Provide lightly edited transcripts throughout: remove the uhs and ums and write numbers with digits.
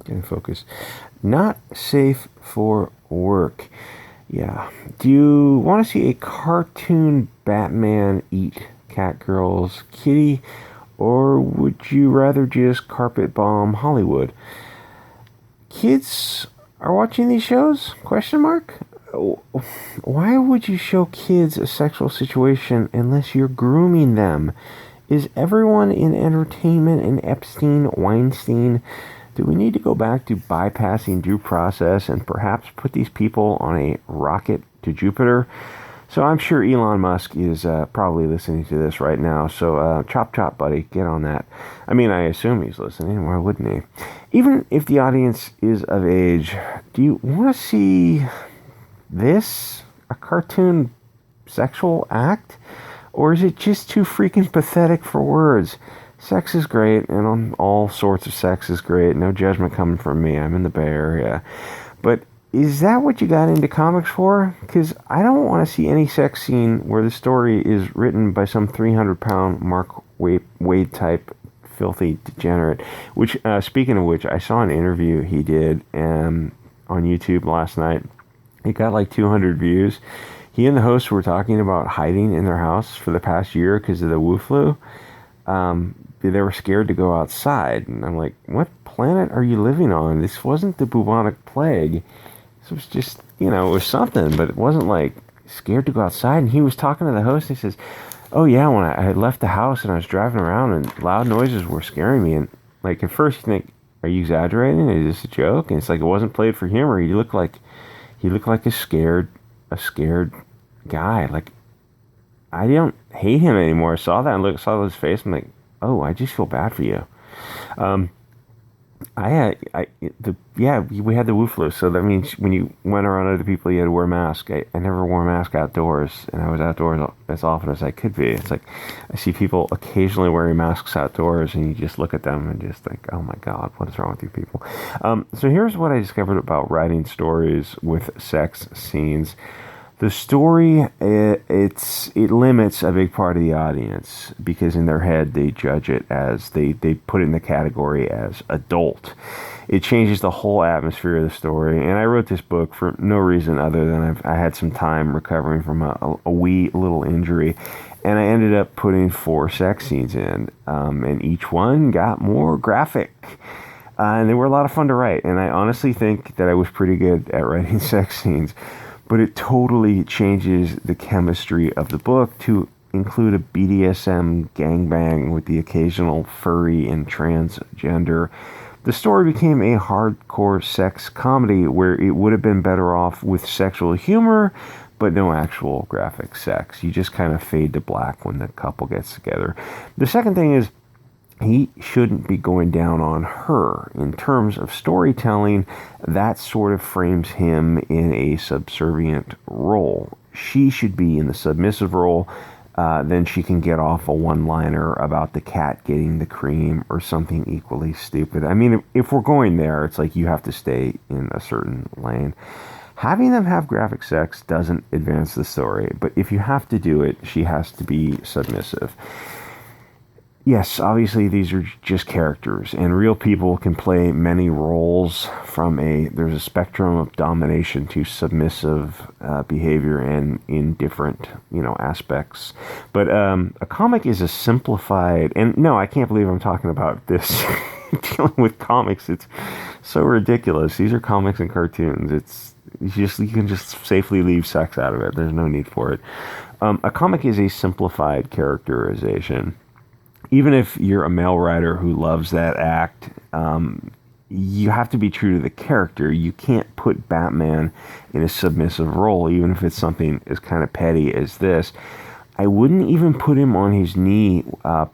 Getting focus. Not safe for work. Yeah. Do you want to see a cartoon Batman eat Catgirl's kitty, or would you rather just carpet bomb Hollywood? Kids are watching these shows? Question mark. Why would you show kids a sexual situation unless you're grooming them? Is everyone in entertainment an Epstein, Weinstein? Do we need to go back to bypassing due process and perhaps put these people on a rocket to Jupiter? So I'm sure Elon Musk is probably listening to this right now. So chop chop, buddy, get on that. I mean, I assume he's listening. Why wouldn't he? Even if the audience is of age, do you want to see this? A cartoon sexual act? Or is it just too freaking pathetic for words? Sex is great, and all sorts of sex is great. No judgment coming from me. I'm in the Bay Area. But is that what you got into comics for? Because I don't want to see any sex scene where the story is written by some 300-pound Mark Wade type filthy degenerate. Which, speaking of which, I saw an interview he did on YouTube last night. It got like 200 views. He and the host were talking about hiding in their house for the past year because of the Wu flu. They were scared to go outside. And I'm like, what planet are you living on? This wasn't the bubonic plague. This was just, it was something, but it wasn't like scared to go outside. And he was talking to the host. And he says, oh yeah, when I had left the house and I was driving around and loud noises were scaring me. And like at first you think, are you exaggerating? Is this a joke? And it's like, it wasn't played for humor. He looked like a scared guy. Like, I don't hate him anymore. I saw that and saw his face. I'm like, oh, I just feel bad for you. We had the Wu flu, so that means when you went around other people, you had to wear a mask. I never wore a mask outdoors, and I was outdoors as often as I could be. It's like I see people occasionally wearing masks outdoors, and you just look at them and just think, oh my God, what is wrong with you people? So here's what I discovered about writing stories with sex scenes. The story, it limits a big part of the audience because in their head they judge it as, they put it in the category as adult. It changes the whole atmosphere of the story. And I wrote this book for no reason other than I had some time recovering from a wee little injury. And I ended up putting 4 sex scenes in. And each one got more graphic. And they were a lot of fun to write. And I honestly think that I was pretty good at writing sex scenes. But it totally changes the chemistry of the book to include a BDSM gangbang with the occasional furry and transgender. The story became a hardcore sex comedy where it would have been better off with sexual humor, but no actual graphic sex. You just kind of fade to black when the couple gets together. The second thing is, he shouldn't be going down on her. In terms of storytelling, that sort of frames him in a subservient role. She should be in the submissive role. Then she can get off a one-liner about the cat getting the cream or something equally stupid. I mean, if we're going there, it's like you have to stay in a certain lane. Having them have graphic sex doesn't advance the story, but if you have to do it, she has to be submissive. Yes, obviously these are just characters, and real people can play many roles there's a spectrum of domination to submissive behavior and in different, aspects. But a comic is a simplified, and no, I can't believe I'm talking about this dealing with comics. It's so ridiculous. These are comics and cartoons. You can just safely leave sex out of it. There's no need for it. A comic is a simplified characterization. Even if you're a male writer who loves that act, you have to be true to the character. You can't put Batman in a submissive role, even if it's something as kind of petty as this. I wouldn't even put him on his knee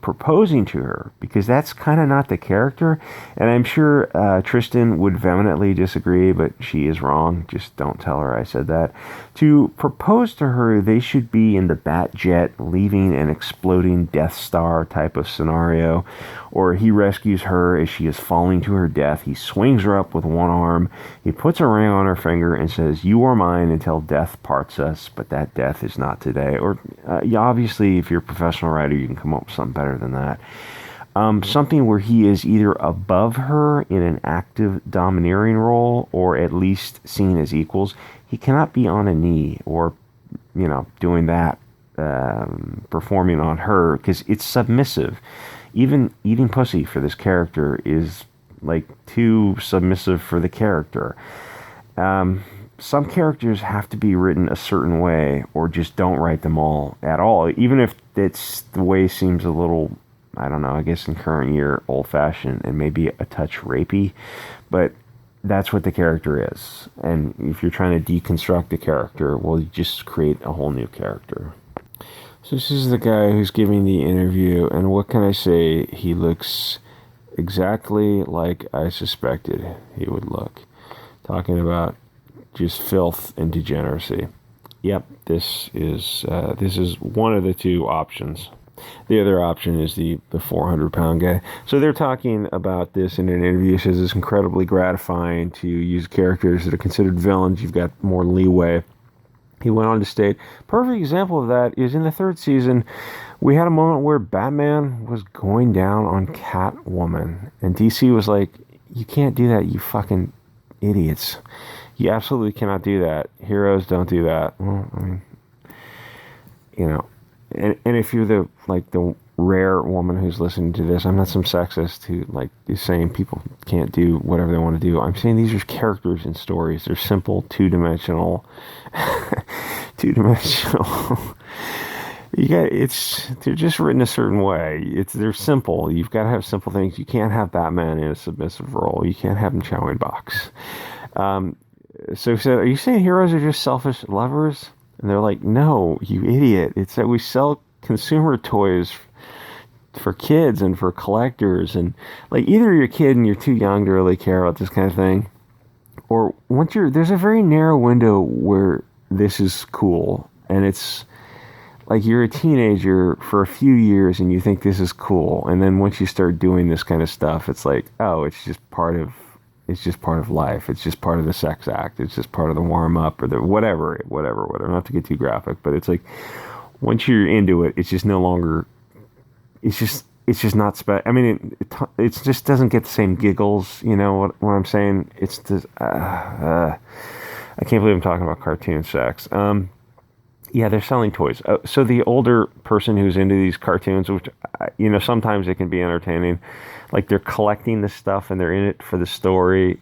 proposing to her, because that's kind of not the character. And I'm sure Tristan would vehemently disagree, but she is wrong. Just don't tell her I said that. To propose to her, they should be in the Batjet leaving an exploding Death Star type of scenario, or he rescues her as she is falling to her death. He swings her up with one arm. He puts a ring on her finger and says, "You are mine until death parts us, but that death is not today." Or obviously, if you're a professional writer, you can come up with something better than that. Something where he is either above her in an active domineering role or at least seen as equals. He cannot be on a knee or, doing that, performing on her, because it's submissive. Even eating pussy for this character is like too submissive for the character. Some characters have to be written a certain way, or just don't write them all at all, even if it's the way seems a little, I don't know, I guess in current year, old-fashioned and maybe a touch rapey, but that's what the character is. And if you're trying to deconstruct a character, well, you just create a whole new character. So this is the guy who's giving the interview, and what can I say? He looks exactly like I suspected he would look. Talking about just filth and degeneracy. Yep, this is one of the two options. The other option is the 400-pound guy. So they're talking about this in an interview. He says it's incredibly gratifying to use characters that are considered villains. You've got more leeway. He went on to state, perfect example of that is in the third season, we had a moment where Batman was going down on Catwoman. And DC was like, you can't do that, you fucking idiots. You absolutely cannot do that. Heroes don't do that. Well, I mean, and if you're the rare woman who's listening to this, I'm not some sexist who is saying people can't do whatever they want to do. I'm saying these are characters in stories. They're simple, two-dimensional. They're just written a certain way. They're simple. You've got to have simple things. You can't have Batman in a submissive role. You can't have him chowing box. So he said, are you saying heroes are just selfish lovers? And they're like, no, you idiot. It's that we sell consumer toys for kids and for collectors. And either you're a kid and you're too young to really care about this kind of thing, or there's a very narrow window where this is cool. And it's like you're a teenager for a few years and you think this is cool. And then once you start doing this kind of stuff, it's like, oh, it's just part of life. It's just part of the sex act. It's just part of the warm up or the whatever. Not to get too graphic, but it's like once you're into it, it's just no longer. It's just not special. I mean, it just doesn't get the same giggles. You know what I'm saying? It's just. I can't believe I'm talking about cartoon sex. Yeah, they're selling toys. So the older person who's into these cartoons, which, sometimes it can be entertaining, like they're collecting this stuff and they're in it for the story.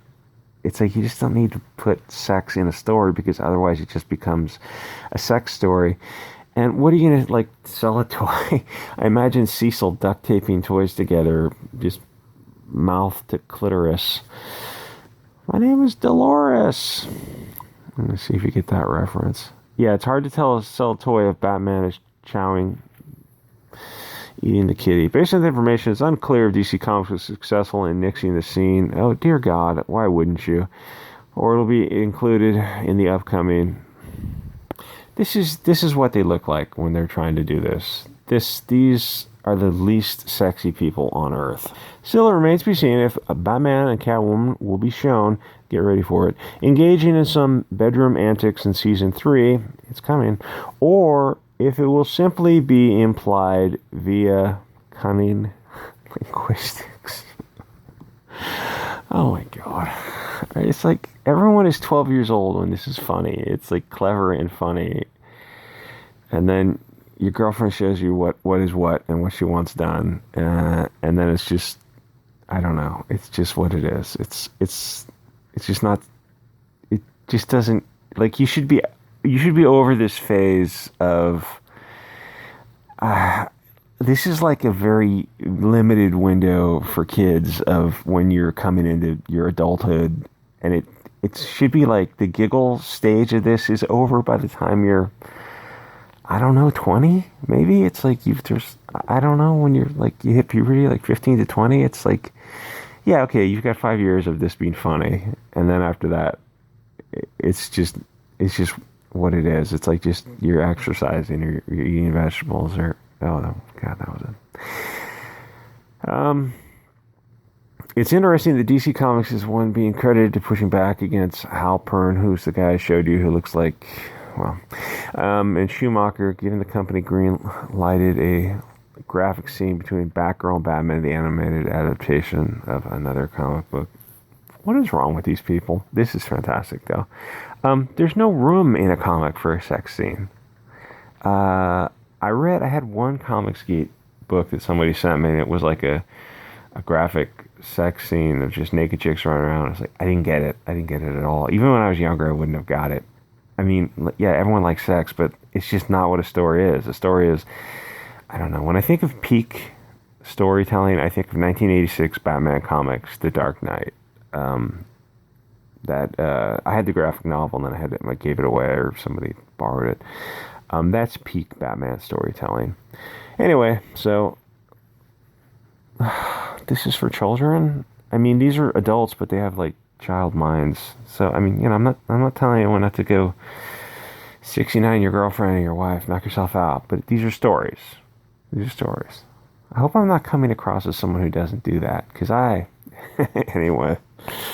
It's like you just don't need to put sex in a story because otherwise it just becomes a sex story. And what are you going to, sell a toy? I imagine Cecil duct taping toys together, just mouth to clitoris. My name is Dolores. Let me see if you get that reference. Yeah, it's hard to sell a toy if Batman is eating the kitty. Based on the information, it's unclear if DC Comics was successful in nixing the scene. Oh, dear God, why wouldn't you? Or it'll be included in the upcoming. This is what they look like when they're trying to do this. These are the least sexy people on Earth. Still, it remains to be seen if Batman and Catwoman will be shown, get ready for it, engaging in some bedroom antics in Season 3, it's coming, or if it will simply be implied via cunning linguistics. Oh my God. It's like everyone is 12 years old when this is funny. It's clever and funny. And then your girlfriend shows you what is what and what she wants done. And then it's just, I don't know. It's just what it is. It's just not, it just doesn't, you should be over this phase of, this is a very limited window for kids of when you're coming into your adulthood. And it should be the giggle stage of this is over by the time you're, I don't know, 20 maybe. It's I don't know, when you're you hit puberty 15 to 20, it's yeah, okay, you've got 5 years of this being funny, and then after that it's just what it is. It's just you're exercising or you're eating vegetables or God, that was it. It's interesting that DC Comics is one being credited to pushing back against Hal Pern, who's the guy I showed you who looks and Schumacher, giving the company green lighted graphic scene between Batgirl and Batman, the animated adaptation of another comic book. What is wrong with these people? This is fantastic, though. There's no room in a comic for a sex scene. I had one Comics Gate book that somebody sent me, and it was like a graphic sex scene of just naked chicks running around. I was like, I didn't get it. I didn't get it at all. Even when I was younger, I wouldn't have got it. I mean, yeah, everyone likes sex, but it's just not what a story is. A story is, I don't know. When I think of peak storytelling, I think of 1986 Batman comics, The Dark Knight. I had the graphic novel, and then I gave it away, or somebody borrowed it. That's peak Batman storytelling. Anyway, so this is for children. I mean, these are adults, but they have like child minds. So I mean, I'm not telling anyone not to go 69 your girlfriend or your wife, knock yourself out. But these are stories. These are stories. I hope I'm not coming across as someone who doesn't do that, because anyway.